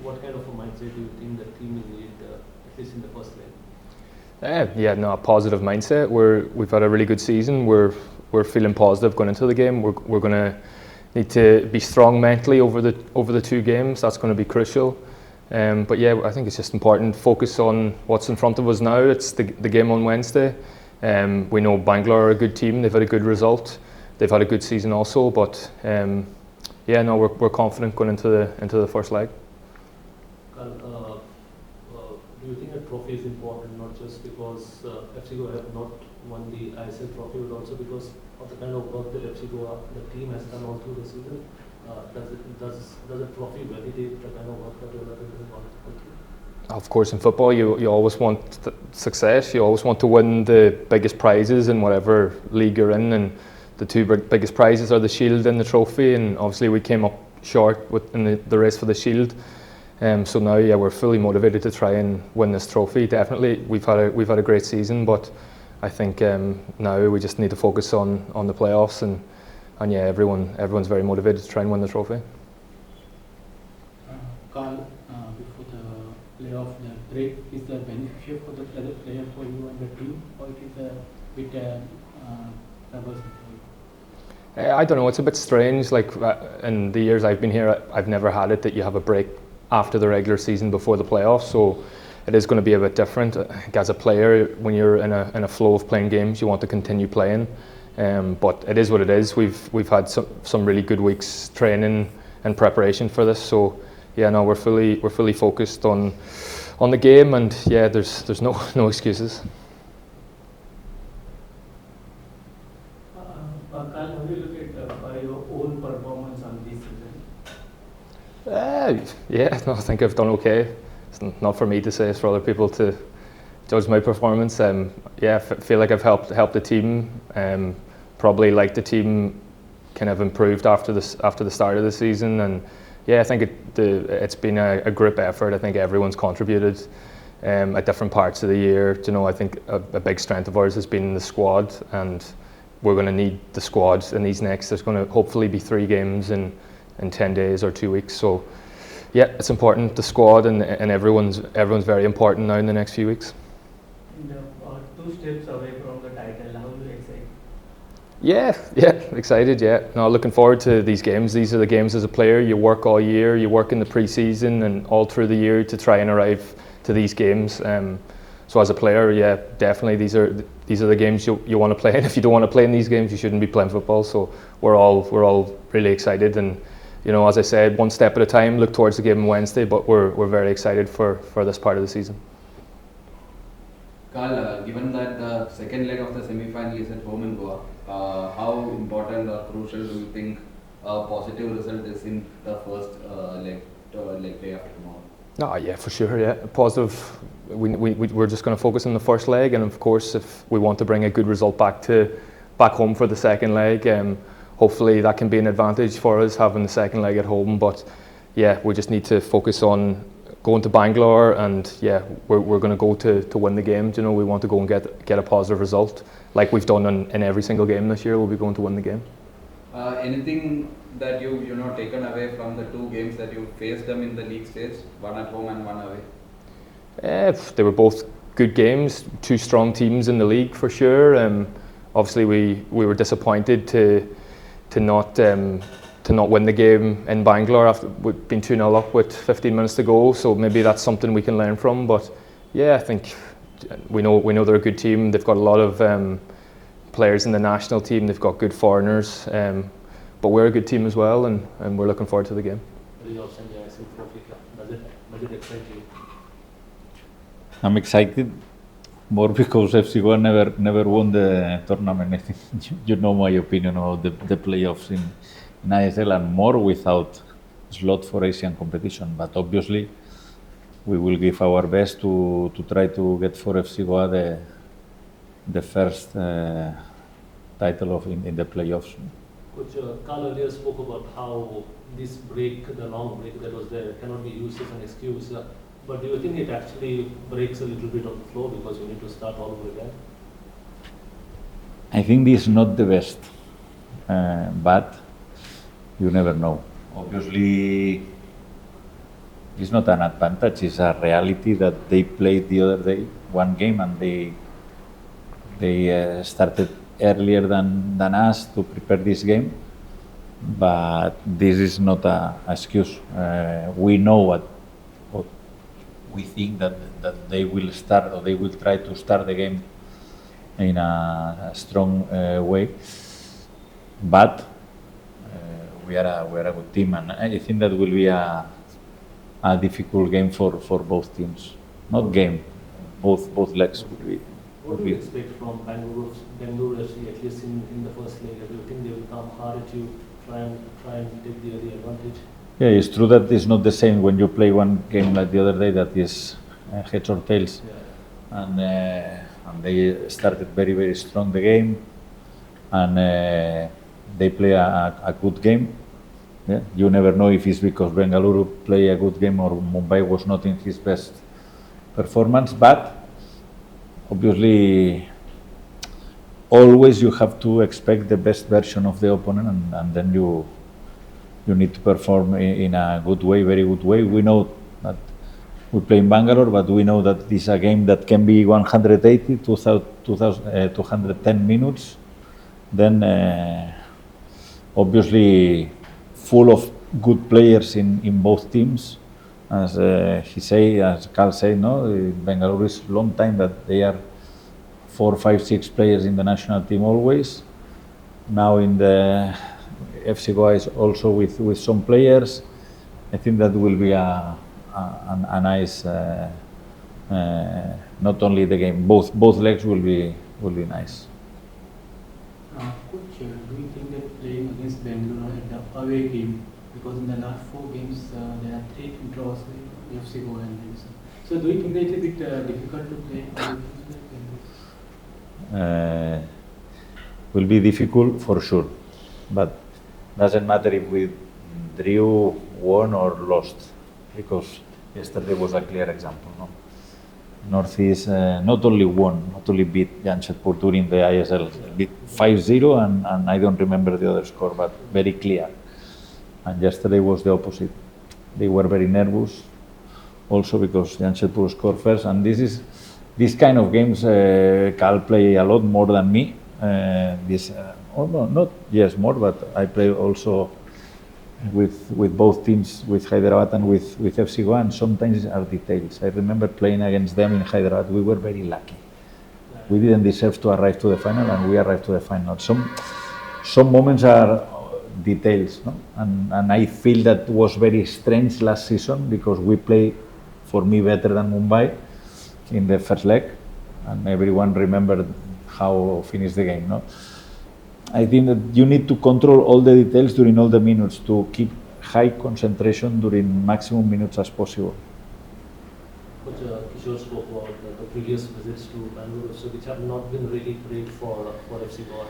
what kind of a mindset do you think the team will need, at least in the first leg? A positive mindset. We've had a really good season. We're feeling positive going into the game. We're going to need to be strong mentally over the two games. That's going to be crucial. But yeah, I think it's just important. Focus on what's in front of us now. It's the game on Wednesday. We know Bangalore are a good team. They've had a good result. They've had a good season also. But we're confident going into the first leg. Do you think a trophy is important, not just because FCG have not won the ISL trophy, but also because of the kind of work that FCG, the team has done all through the season? Does a trophy validate the kind of work that you have been doing all through? Of course, in football, you always want success. You always want to win the biggest prizes in whatever league you're in, and the two biggest prizes are the Shield and the trophy. And obviously, we came up short in the race for the Shield. So now, we're fully motivated to try and win this trophy. Definitely, we've had a great season, but I think now we just need to focus on the playoffs, and everyone's very motivated to try and win the trophy. Carl, before the playoff, the break, is that beneficial for the player for you and the team, or it is a bit troublesome? I don't know. It's a bit strange. Like in the years I've been here, I've never had it that you have a break after the regular season before the playoffs. So it is going to be a bit different. As a player, when you're in a flow of playing games, you want to continue playing. But it is what it is. We've had some really good weeks training and preparation for this. So we're fully focused on the game, and there's no excuses. Carl, how do you look at your own performance on this season? I think I've done okay. It's not for me to say; it's for other people to judge my performance. Feel like I've helped the team. Probably like the team kind of improved after the start of the season, and I think it's been a group effort. I think everyone's contributed at different parts of the year. I think a big strength of ours has been the squad, and we're going to need the squad in these next. There's going to hopefully be 3 games in 10 days or 2 weeks. So it's important. The squad and everyone's very important now in the next few weeks. And 2 steps away from the title, how are you excited? Excited. No, looking forward to these games. These are the games as a player. You work all year. You work in the pre-season and all through the year to try and arrive to these games. So as a player, definitely these are the games you want to play. And if you don't want to play in these games, you shouldn't be playing football. So we're all really excited. And as I said, one step at a time. Look towards the game on Wednesday, but we're very excited for this part of the season. Carl, given that the second leg of the semi-final is at home in Goa, how important or crucial do you think a positive result is in the first leg day after tomorrow? For sure. Positive. We're just going to focus on the first leg, and of course, if we want to bring a good result back home for the second leg, hopefully that can be an advantage for us having the second leg at home. But we just need to focus on going to Bangalore, and we're going to go to win the game. We want to go and get a positive result, like we've done in every single game this year. We'll be going to win the game. Anything that you taken away from the 2 games that you faced them in the league stage, one at home and one away? They were both good games, 2 strong teams in the league for sure. Obviously, we were disappointed to not win the game in Bangalore after we'd been 2-0 up with 15 minutes to go. So maybe that's something we can learn from. But I think we know they're a good team. They've got a lot of players in the national team. They've got good foreigners. But we're a good team as well, and we're looking forward to the game. Does it excite you? I'm excited more because FCG never won the tournament. I think you know my opinion about the playoffs in ISL, and more without slot for Asian competition. But obviously, we will give our best to try to get for FCG the first title in the playoffs. Coach Carl earlier spoke about how this break, the long break that was there, cannot be used as an excuse. But do you think it actually breaks a little bit of the flow because you need to start all over again? I think this is not the best, but you never know. Obviously, it's not an advantage, it's a reality that they played the other day one game and they started earlier than us to prepare this game, but this is not an excuse. We know what we think that they will start, or they will try to start the game in a strong way, but we are a good team, and I think that will be a difficult game for both teams. Not game, both legs will be. What do you expect from Bangalore FC, at least in the first leg? Do you think they will come hard at you, try and take the early advantage? Yeah, it's true that it's not the same when you play one game like the other day that is heads or tails. Yeah. And they started very, very strong the game, and they play a good game. Yeah? You never know if it's because Bengaluru play a good game or Mumbai was not in his best performance, but obviously always you have to expect the best version of the opponent, and then you need to perform in a good way, very good way. We know that we play in Bangalore, but we know that this is a game that can be 180, 210 minutes. Then obviously full of good players in both teams. As as Carl said, no, Bangalore is a long time that they are 4, 5, 6 players in the national team always. Now in the FC Goa is also with some players. I think that will be a nice, not only the game, both legs will be nice. Coach, do you think that playing against Bangalore at the away game, because in the last 4 games there are 3 draws with FC Goa and Bangalore. So do you think that it is a bit difficult to play away games? Will be difficult for sure, but doesn't matter if we drew, won or lost, because yesterday was a clear example. No? Northeast not only won, not only beat Jamshedpur during the ISL, beat 5-0 and I don't remember the other score, but very clear. And yesterday was the opposite. They were very nervous, also because Jamshedpur scored first. And this kind of games, Cal play a lot more than me. More, but I play also with both teams, with Hyderabad and with FC Goa, and sometimes are details. I remember playing against them in Hyderabad. We were very lucky. We didn't deserve to arrive to the final, and we arrived to the final. Some moments are details, no? And I feel that was very strange last season because we played, for me, better than Mumbai in the first leg, and everyone remembered how finished the game, no? I think that you need to control all the details during all the minutes to keep high concentration during maximum minutes as possible. Coach Kishore spoke about the previous visits to Bangalore, so which have not been really great for FC Goa.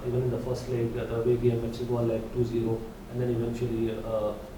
Even in the first leg, the away game, FC Goa led 2-0, and then eventually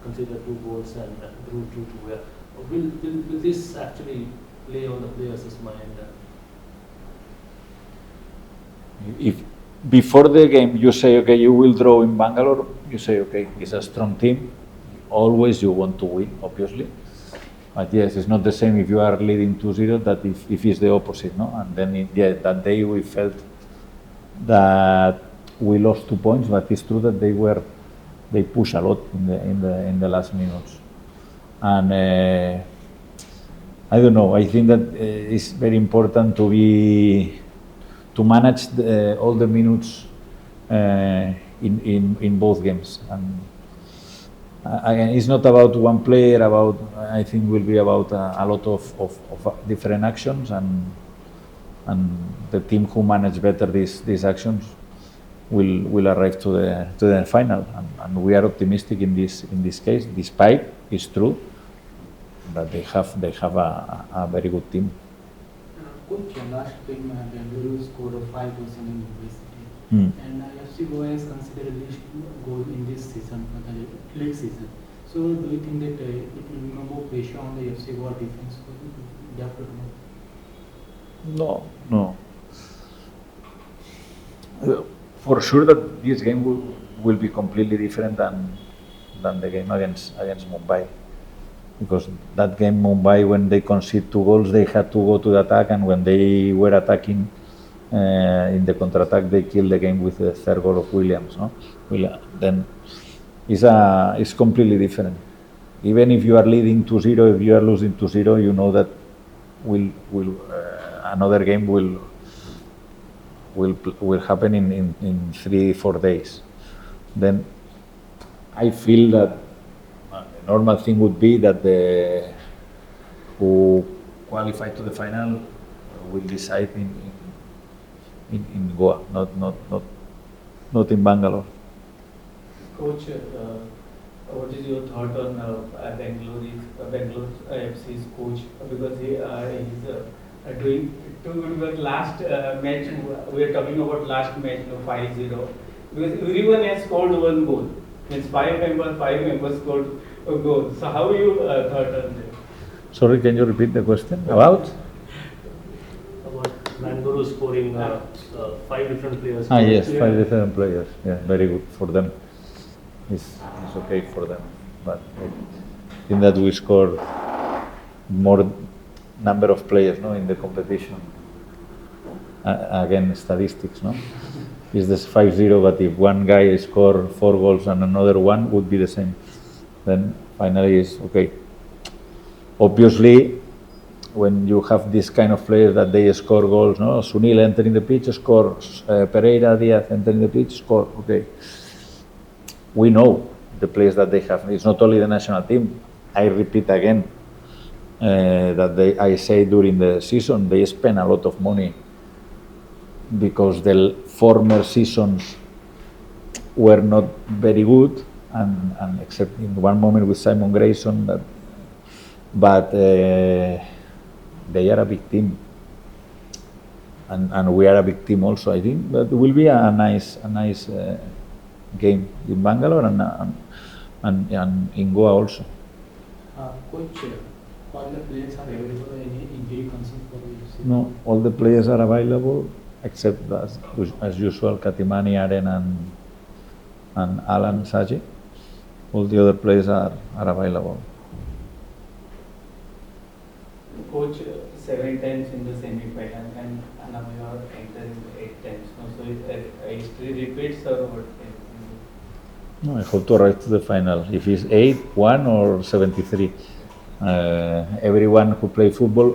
conceded 2 goals and drew 2-2. Will this actually play on the players' mind? If before the game you say, okay, you will draw in Bangalore, you say, okay, it's a strong team. Always you want to win, obviously. But yes, it's not the same if you are leading 2-0 that if it's the opposite, no? And then that day we felt that we lost 2 points, but it's true that they push a lot in the last minutes. And I don't know. I think that it's very important to manage all the minutes in both games. And again, it's not about one player. I think will be about a lot of different actions, and the team who manage better these actions will arrive to the final. And we are optimistic in this case, despite it's true that they have a very good team. Coach, last game Bengaluru scored 5 goals in BFC, and FC Goa has considered least goal in this season, the league season. So do you think that it will be more pressure on the FC Goa defense? No. For sure that this game will be completely different than the game against Mumbai. because that game Mumbai, when they concede 2 goals, they had to go to the attack, and when they were attacking in the counter-attack, they killed the game with the 3rd goal of Williams. No, then it's completely different. Even if you are leading 2-0, if you are losing 2-0, you know that another game will happen in 3-4 days. Then I feel that the normal thing would be that the who qualify to the final will decide in Goa, not in Bangalore. Coach, what is your thought on Bangalore FC's coach? Because he is doing too good work. Last match, we are talking about last match, 5-0. Because everyone has scored 1 goal. Means 5 members scored a goal. So how you thought on that? Sorry, can you repeat the question? About Bangalore scoring 5 different players. yes, 5 different players. Yeah, very good for them. It's okay for them, but I think that we score more number of players, no, in the competition. Again, statistics, no. It's this 5-0, but if one guy score 4 goals and another one would be the same, then finally it's okay. Obviously, when you have this kind of players that they score goals, no, Sunil entering the pitch, scores, Pereira, Diaz entering the pitch, score, okay. We know the players that they have. It's not only the national team. I repeat again that I say during the season they spend a lot of money because the former seasons were not very good, and except in one moment with Simon Grayson, but they are a big team, and we are a big team also. I think that will be a nice game in Bangalore and in Goa also. Coach, all the players are available. Any injury concern for you? No, all the players are available except as usual Katimani, Aren and Alan Saji. All the other players are available. Coach, 7 times in the semi-final, and now you are entering 8 times. So history repeats or what? No, I hope to arrive to the final. If it's 8, 1 or 73. Everyone who play football,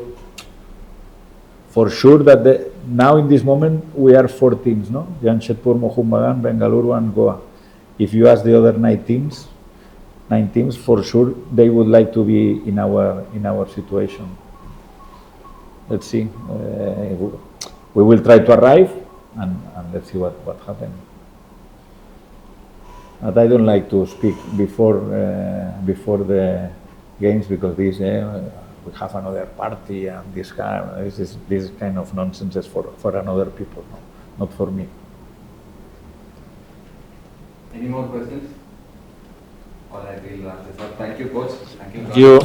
for sure that now in this moment we are 4 teams, no? Jamshedpur, Mohun Bagan, Bengaluru and Goa. If you ask the other 9 teams, for sure they would like to be in our situation. Let's see. We will try to arrive and let's see what happens. But I don't like to speak before the games because we have another party and this kind of nonsense is for another people, no? Not for me. Any more questions? All right, we'll wrap this up. Thank you, coach. Thank you. Thank you.